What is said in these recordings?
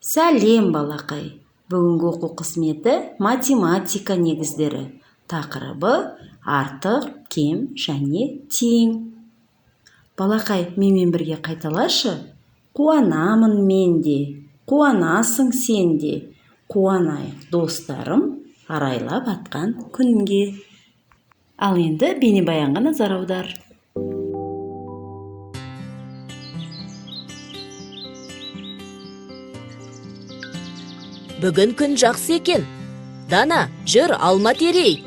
Сәлем балақай. Бүгінгі оқу қызметі математика негіздері. Тақырыбы артық, кем және тең. Балақай, менімен бірге қайталашы. Қуанамын мен де, қуанасың сен де. Қуанайық достарым, арайлап атқан күнге. Ал енді бейнебаянға назар аудар. Бүгін күн жақсы екен. Дана, жүр, алма терейік.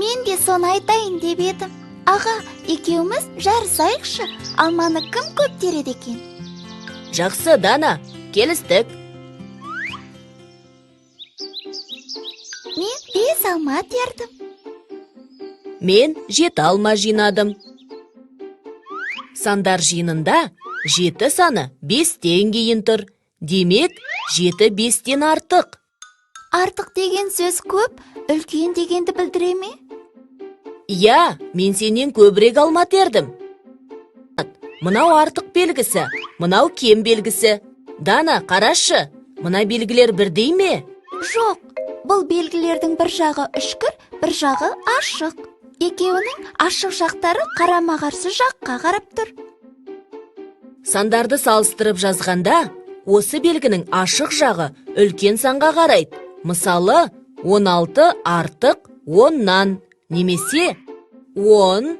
Мен де соны айтайын деп едім. Аға, екеуміз жарысайықшы. Алманы кім көп тереді екен? Жақсы, Дана, келістік. Мен 5 алма тердім. Мен 7 алма жинадым. Сандар жиынында 7 саны 5-тен кейін тұр. Демек, 7 5-тен артық. Артық деген сөз көп, үлкен дегенді білдіре ме? Иә, мен сенен көбірек алма тердім. Мынау артық белгісі, мынау кем белгісі. Дана, қарашы, мына белгілер бірдей ме? Жоқ, бұл белгілердің бір жағы үшкір, бір жағы ашық. Екеуінің ашық жақтары қарама-қарсы жаққа қарап тұр. Сандарды салыстырып жазғанда, осы белгінің ашық жағы үлкен санға қарайды. Мысалы, 16 артық 10-нан, немесе 10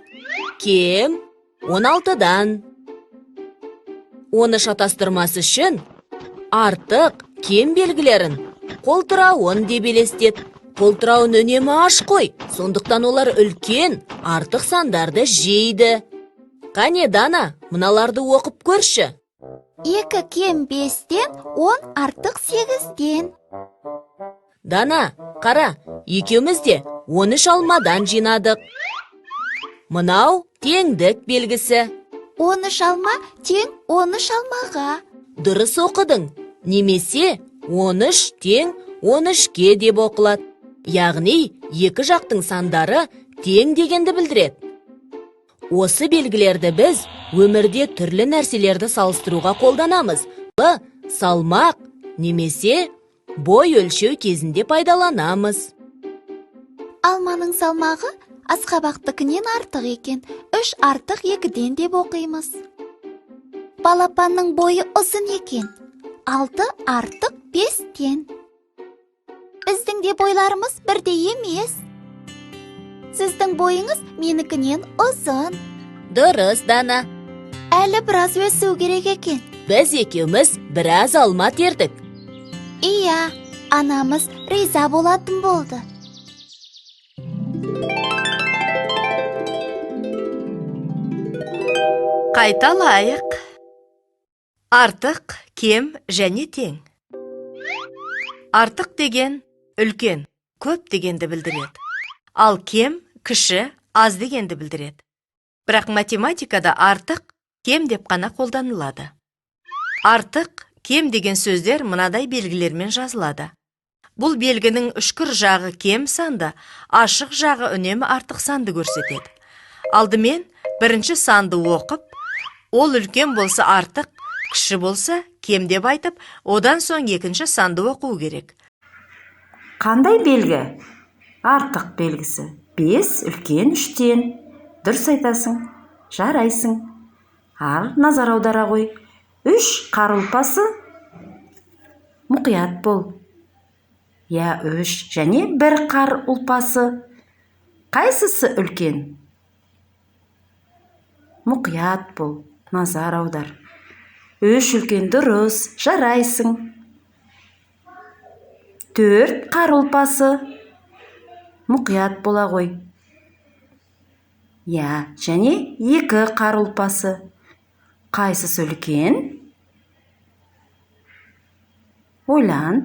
кем 16-дан. Оны шатастырмас үшін артық, кем белгілерін қолтырауын деп елестет. Қолтырауын үнемі аш қой, сондықтан олар үлкен, артық сандарды жейді. Қане, Дана, мыналарды оқып көрші. 2 кем 5-тен, 10 артық 8-тен. Дана, қара, екеуміз де 13 алмадан жинадық. Мынау теңдік белгісі. 13 алма тең 13 алмаға. Дұрыс оқыдың, немесе 13 тең 13-ке деп оқылады. Яғни, екі жақтың сандары тең дегенді білдіреді. Осы белгілерді біз өмірде түрлі нәрселерді салыстыруға қолданамыз. Салмақ немесе бой өлшеу кезінде пайдаланамыз. Алманың салмағы асқабақтыкінен артық екен, 3 артық 2-ден деп оқимыз. Балапанның бойы ұзын екен, 6 артық 5-тен. Біздің де бойларымыз бірдей емес. Сіздің бойыңыз менікінен ұзын. Дұрыс, Дана. Әлі біраз өсу керек екен. Біз екеуміз біраз алма тердік. Иә, анамыз риза болатын болды. Қайталайық. Артық, кем және тең. Артық деген үлкен, көп дегенді білдіреді. Ал кем, кіші, аз дегенді білдіреді. Бірақ математикада артық, кем деп қана қолданылады. Артық, кем деген сөздер мынадай белгілермен жазылады. Бұл белгінің үшкір жағы кем санды, ашық жағы үнемі артық санды көрсетеді. Алдымен бірінші санды оқып, ол үлкен болса артық, кіші болса кем деп айтып, одан соң екінші санды оқу керек. Қандай белгі? Артық белгісі. 5 үлкен 3-тен. Дұрыс айтасың, жарайсың. Ал назар аудара ғой. 3 қар ұлпасы. Мұқият бол. Я 3 және 1 қар ұлпасы. Қайсысы үлкен? Мұқият бол. Назар аудар. 3 үлкен дұрыс, жарайсың. 4 қар ұлпасы. Мұқият бола ғой. Я, және 2 қар ұлпасы. Қайсысы үлкен? Ойлан.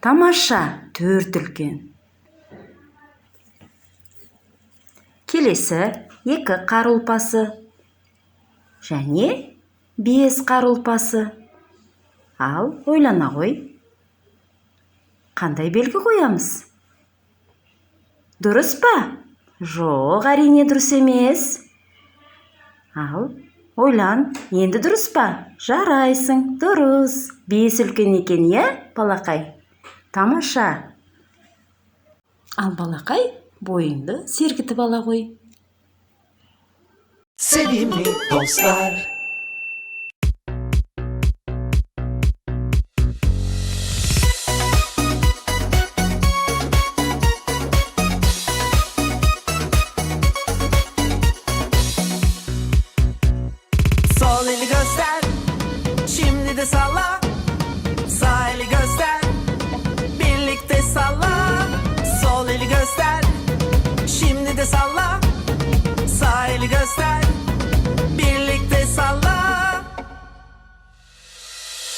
Тамаша, 4 үлкен. Келесі 2 қар ұлпасы. Және 5 қар ұлпасы. Ал, ойлана ғой. Қандай белгі қоямыз? Дұрыс па? Жоқ, әрине дұрыс емес. Ал, ойлан, енді дұрыс па? Жарайсың, дұрыс. 5 үлкен екен, иә, балақай? Тамаша. Ал балақай, бойыңды сергітіп ала ғой. Sevimli dostlar. Sol eli göster, şimdi de salla. Sağ eli göster, birlikte salla. Sol eli göster, şimdi de salla. Sağ eli göster, birlikte salla.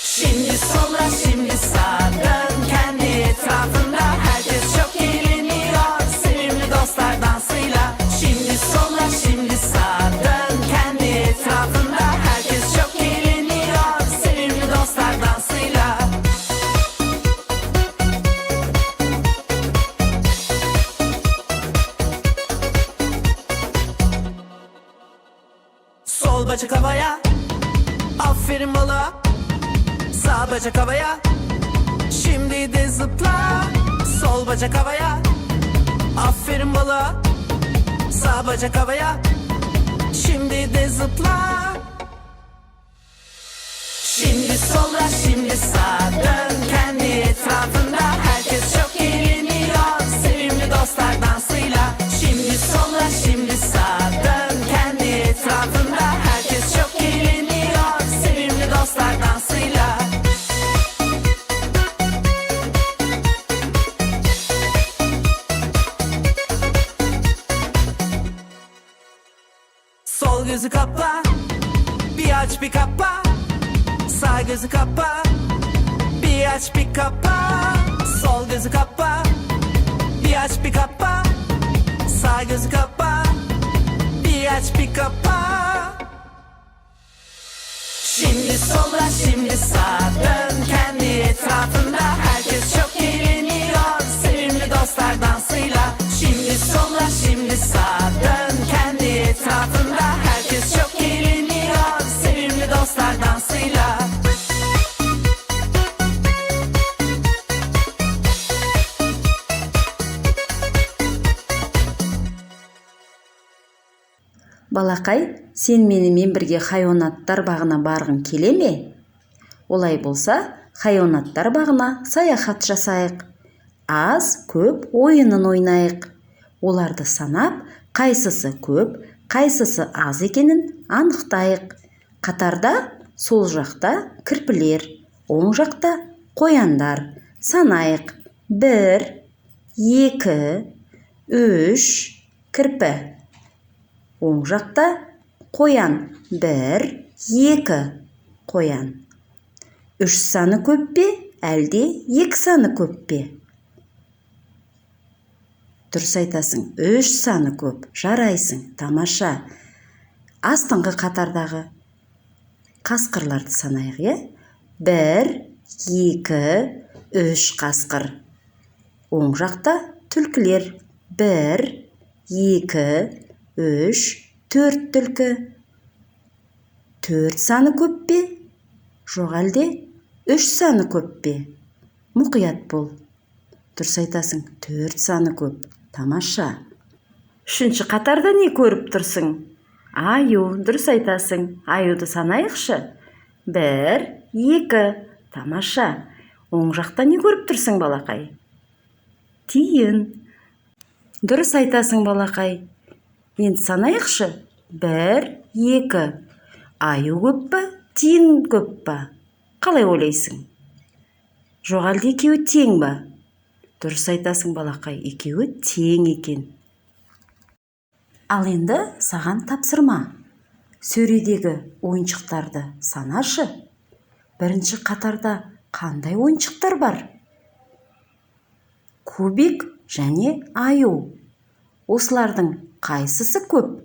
Şimdi sola, şimdi sağa dön kendi etrafında. Herkes çok eğleniyor sevimli dostlar dansıyla. Şimdi sola, şimdi sağa dön kendi etrafında. Herkes çok eğleniyor sevimli dostlar dansıyla. Sol bacak havaya, aferin balığa. Sağ bacak havaya, şimdi de zıpla. Sol bacak havaya, aferin balığa. Sağ bacak havaya, şimdi de zıpla. Şimdi sola, şimdi sağa dön kendi etrafında. Herkes çok eğleniyor sevimli dostlar dansıyla. Şimdi sola, şimdi sağa dön kendi etrafında. Herkes çok eğleniyor sevimli dostlar dansıyla. Sol gözü kapa, bir aç bir kapa. Sağ gözü kapa, bir aç bir kapa. Sol gözü kapa, bir aç bir kapa. Sağ gözü kapa, bir aç bir kapa. Şimdi sola, şimdi sağa dön kendi etrafında. Herkes çok eğleniyor sevimli dostlar dansıyla. Şimdi sola, şimdi sağa dön kendi etrafında. Herkes çok eğleniyor sevimli dostlar dansıyla. Балақай, сен менімен бірге хайуанаттар бағына барғың келе ме? Олай болса, хайуанаттар бағына саяхат жасайық. Аз, көп ойынын ойнайық. Оларды санап, қайсысы көп, қайсысы аз екенін анықтайық. Қатарда сол жақта кірпілер, оң жақта қояндар. Санайық. 1, 2, 3, кірпі. Оң жақта қоян. 1, 2, қоян. 3 саны көп пе, әлде 2 саны көп пе? Дұрыс айтасың, 3 саны көп. Жарайсың, тамаша. Астыңғы қатардағы қасқырларды санайық, е? 1, 2, 3 қасқыр. Оң жақта түлкілер. 1, 2, 3, 4 түлкі. 4 саны көп пе? Жоқ әлде 3 саны көп пе? Мұқият бол. Дұрыс айтасың, 4 саны көп. Тамаша. 3-ші қатарда не көріп тұрсың? Аю. Дұрыс айтасың. Аюды санайықшы. 1, 2. Тамаша. Оң жақта не көріп тұрсың, балақай? Тиін. Дұрыс айтасың, балақай. Енді санайықшы. 1, 2. Аю көп па, тиін көп па? Қалай ойлайсың? Жоқ әлде екеуі тең ба? Дұрыс айтасың, балақай. Екеуі тең екен. Ал енді саған тапсырма. Сөредегі ойыншықтарды санашы. 1-ші қатарда қандай ойыншықтар бар? Кубик және аю. Осылардың қайсысы көп?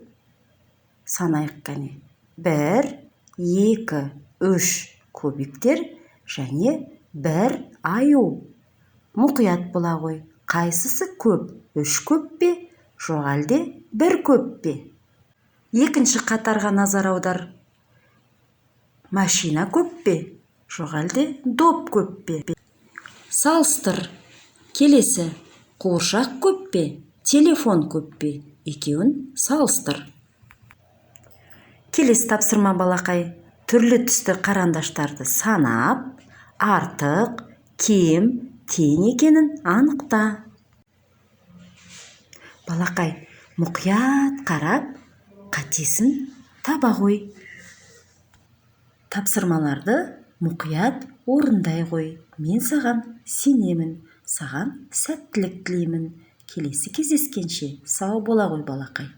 Санайық кәне. 1, 2, 3 кубиктер және 1 аю. Мұқият бола ғой. Қайсысы көп? 3 көп пе? Жоқ әлде 1 көп пе? 2-ші қатарға назар аудар. машина көп пе жоқ әлде доп көп пе? Салыстыр. Келесі, қуыршақ көп пе телефон көп пе? Екеуін салыстыр. Келесі тапсырма балақай. Түрлі түсті қарандаштарды санап, артық, кем, тең екенін анықта. Балақай, мұқият қарап, қатесін таба ғой. Тапсырмаларды мұқият орындай ғой. Мен саған сенемін, саған сәттілік тілеймін. Келесі кездескенше сау бола ғой балақай.